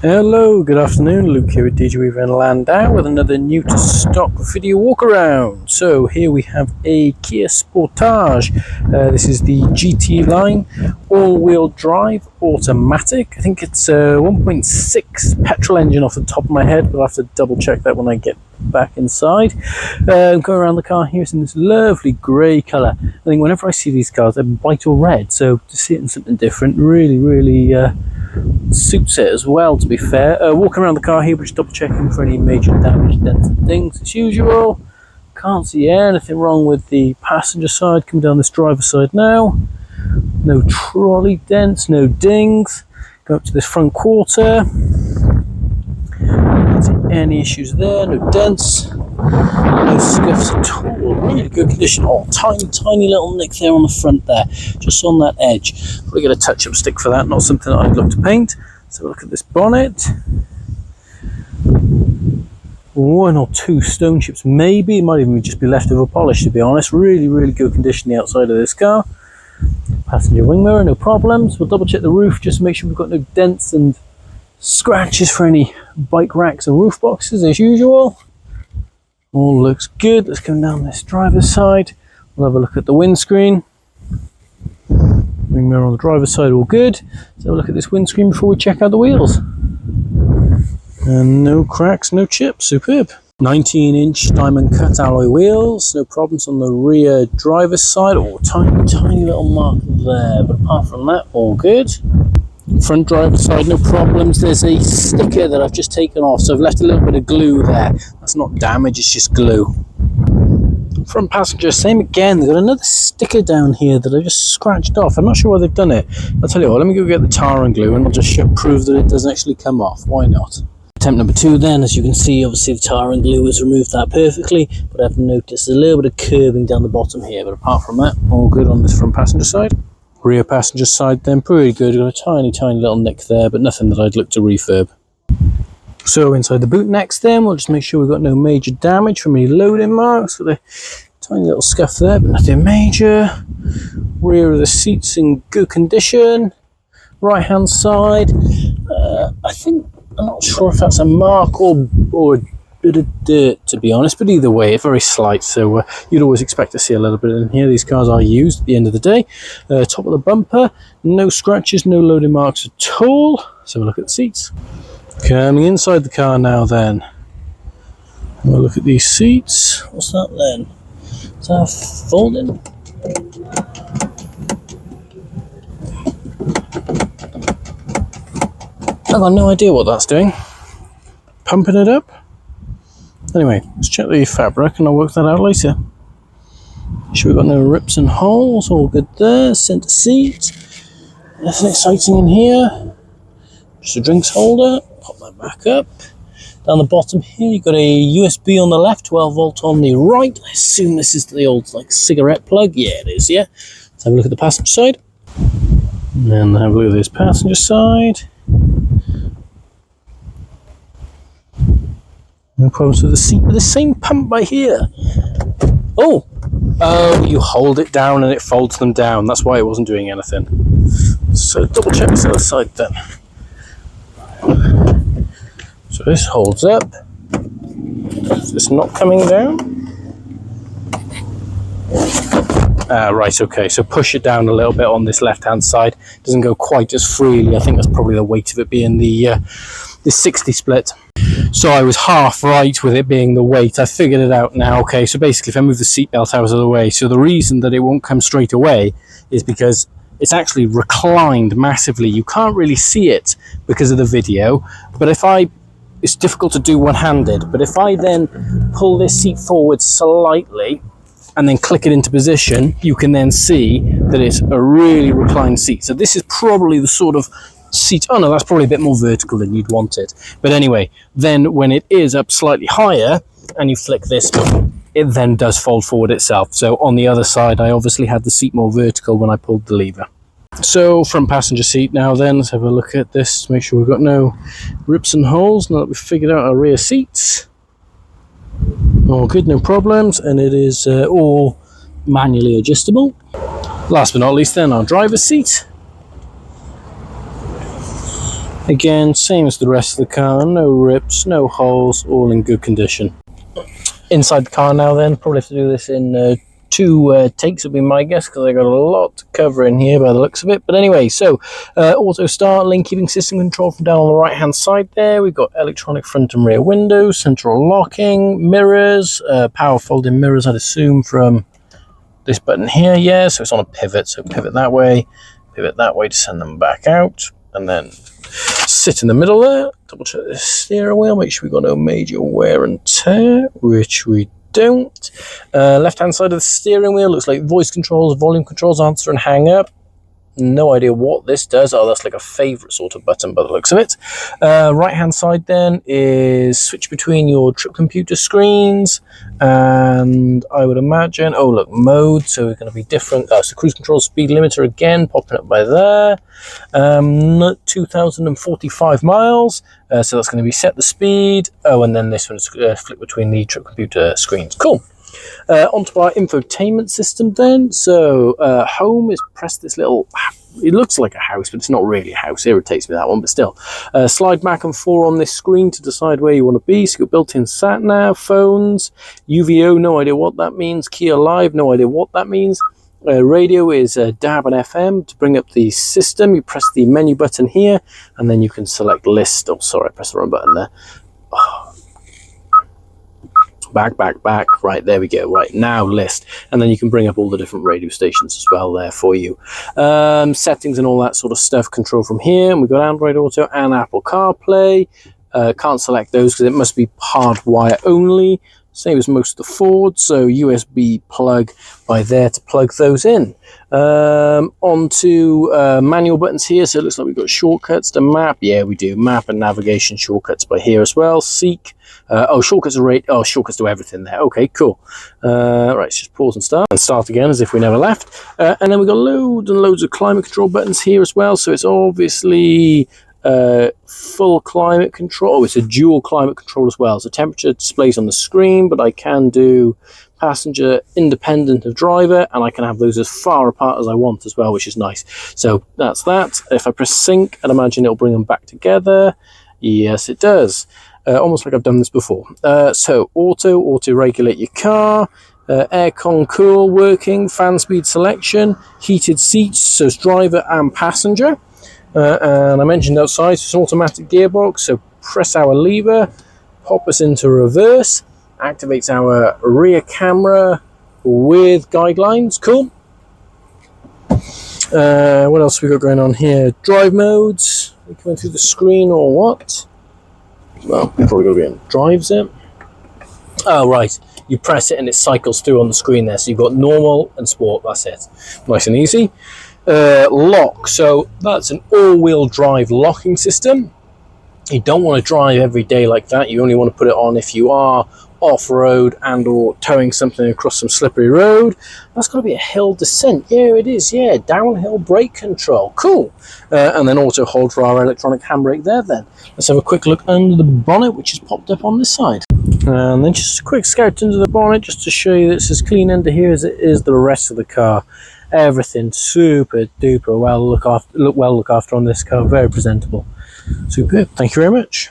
Hello, good afternoon, Luke here at DJweaver in Landau with another new to stock video walk around. So here we have a Kia Sportage. This is the GT Line, all-wheel drive, automatic. I think it's a 1.6 petrol engine off the top of my head, but I'll have to double check that when I get back inside. Go around the car here, it's in this lovely grey colour. I think whenever I see these cars, they're white or red, so to see it in something different really suits it as well, to be fair. Walking around the car here, we're just double checking for any major damage, dents and things as usual. Can't see anything wrong with the passenger side. Coming down this driver's side now, no trolley dents, no dings. Go up to this front quarter, can't see any issues there, no dents, no scuffs at all, really good condition. Oh, tiny little nick there on the front there, just on that edge. Probably get a touch-up stick for that, not something that I'd look to paint. Let's have a look at this bonnet. One or two stone chips, maybe. It might even just be leftover polish, to be honest. Really good condition the outside of this car. Passenger wing mirror, no problems. We'll double check the roof just to make sure we've got no dents and scratches for any bike racks and roof boxes as usual. All looks good. Let's come down this driver's side. We'll have a look at the windscreen. Wing mirror on the driver's side, all good. Let's have a look at this windscreen before we check out the wheels. And no cracks, no chips, superb. 19-inch diamond cut alloy wheels, no problems on the rear driver's side. Oh, tiny little mark there, but apart from that, all good. Front driver's side, no problems. There's a sticker that I've just taken off, so I've left a little bit of glue there. That's not damage, it's just glue. Front passenger, same again. They've got another sticker down here that I just scratched off. I'm not sure why they've done it. I'll tell you what, let me go get the tar and glue and I'll just prove that it doesn't actually come off. Why not? Attempt number 2 then, as you can see, obviously the tar and glue has removed that perfectly, but I've noticed a little bit of curving down the bottom here, but apart from that, all good on this front passenger side. Rear passenger side then, pretty good. Got a tiny little nick there, but nothing that I'd look to refurb. So inside the boot next then, we'll just make sure we've got no major damage from any loading marks. Got a tiny little scuff there, but nothing major. Rear of the seats in good condition. Right hand side, I'm not sure if that's a mark or a bit of dirt, to be honest, but either way, it's very slight, so you'd always expect to see a little bit in here. These cars are used at the end of the day. Top of the bumper, no scratches, no loading marks at all. Let's have a look at the seats. Coming inside the car now then. Have a look at these seats. What's that then? Is that folding? I've got no idea what that's doing. Pumping it up? Anyway, let's check the fabric and I'll work that out later. Sure we've got no rips and holes, all good there. Centre seat. Nothing exciting in here. Just a drinks holder. Pop that back up. Down the bottom here, you've got a USB on the left, 12 volt on the right. I assume this is the old cigarette plug. Yeah, it is, yeah. Let's have a look at the passenger side. And then have a look at this passenger side. No problems with the seat, with the same pump by here. Oh, you hold it down and it folds them down. That's why it wasn't doing anything. So double check this other side then. So this holds up. Is this not coming down? Right, okay, so push it down a little bit on this left-hand side. It doesn't go quite as freely. I think that's probably the weight of it being the 60 split. So I was half right with it being the weight. I figured it out now. Okay, so basically if I move the seatbelt out of the way, so the reason that it won't come straight away is because it's actually reclined massively. You can't really see it because of the video, but it's difficult to do one-handed, but if I then pull this seat forward slightly and then click it into position, you can then see that it's a really reclined seat. So this is probably the sort of seat, oh no, that's probably a bit more vertical than you'd want it. But anyway, then when it is up slightly higher and you flick this, it then does fold forward itself. So on the other side, I obviously had the seat more vertical when I pulled the lever. So front passenger seat now then, let's have a look at this to make sure we've got no rips and holes now that we've figured out our rear seats. All good, no problems, and it is all manually adjustable. Last but not least then, our driver's seat. Again, same as the rest of the car, no rips, no holes, all in good condition. Inside the car now then, probably have to do this in 2 takes would be my guess, because I got a lot to cover in here by the looks of it. But anyway, so auto start, lane keeping system control from down on the right hand side there. We've got electronic front and rear windows, central locking, mirrors, power folding mirrors, I'd assume, from this button here. Yeah, so it's on a pivot, so pivot that way to send them back out, and then sit in the middle there. Double check the steering wheel, make sure we've got no major wear and tear, which we don't. Left hand side of the steering wheel looks like voice controls, volume controls, answer and hang up. No idea what this does. Oh, that's like a favorite sort of button by the looks of it. Right hand side then is switch between your trip computer screens, and I would imagine, oh look, mode, so we're going to be different. So cruise control, speed limiter again popping up by there. 2045 miles, so that's going to be set the speed. Oh, and then this one's flip between the trip computer screens. Cool. Onto our infotainment system then. So home is press this little, it looks like a house, but it's not really a house. Irritates me, that one, but still. Slide back and forth on this screen to decide where you want to be. So you've got built-in sat-nav, phones, UVO, no idea what that means. Kia Live, no idea what that means. Radio is DAB and FM to bring up the system. You press the menu button here, and then you can select list. Oh, sorry, I pressed the wrong button there. Oh. Back, right, there we go. Right, now list, and then you can bring up all the different radio stations as well there for you. Settings and all that sort of stuff control from here, and we've got Android Auto and Apple CarPlay. Can't select those because it must be hardwire only, same as most of the Ford, so USB plug by there to plug those in. Onto manual buttons here, so it looks like we've got shortcuts to map. Yeah, we do. Map and navigation shortcuts by here as well. Seek. Shortcuts are shortcuts to everything there. Okay, cool. Right, let's just pause and start again as if we never left. And then we've got loads and loads of climate control buttons here as well. So it's obviously full climate control. Oh, it's a dual climate control as well. So temperature displays on the screen, but I can do passenger independent of driver, and I can have those as far apart as I want as well, which is nice. So that's that. If I press sync, I'd imagine it'll bring them back together. Yes, it does. Almost like I've done this before. So auto regulate your car, aircon cool working, fan speed selection, heated seats, so it's driver and passenger. And I mentioned outside, it's an automatic gearbox, so press our lever, pop us into reverse, activates our rear camera with guidelines. Cool. What else we got going on here? Drive modes. Are we coming through the screen or what? Well, we've probably got to be in drives it. Oh, right. You press it and it cycles through on the screen there. So you've got normal and sport. That's it. Nice and easy. Lock. So that's an all-wheel drive locking system. You don't want to drive every day like that. You only want to put it on if you are off-road and or towing something across some slippery road. That's got to be a hill descent. Yeah, it is. Yeah, downhill brake control. Cool. And then auto hold for our electronic handbrake there then. Let's have a quick look under the bonnet, which is popped up on this side. And then just a quick scout into the bonnet just to show you that it's as clean under here as it is the rest of the car. Everything super duper well look after on this car. Very presentable. Superb. Thank you very much.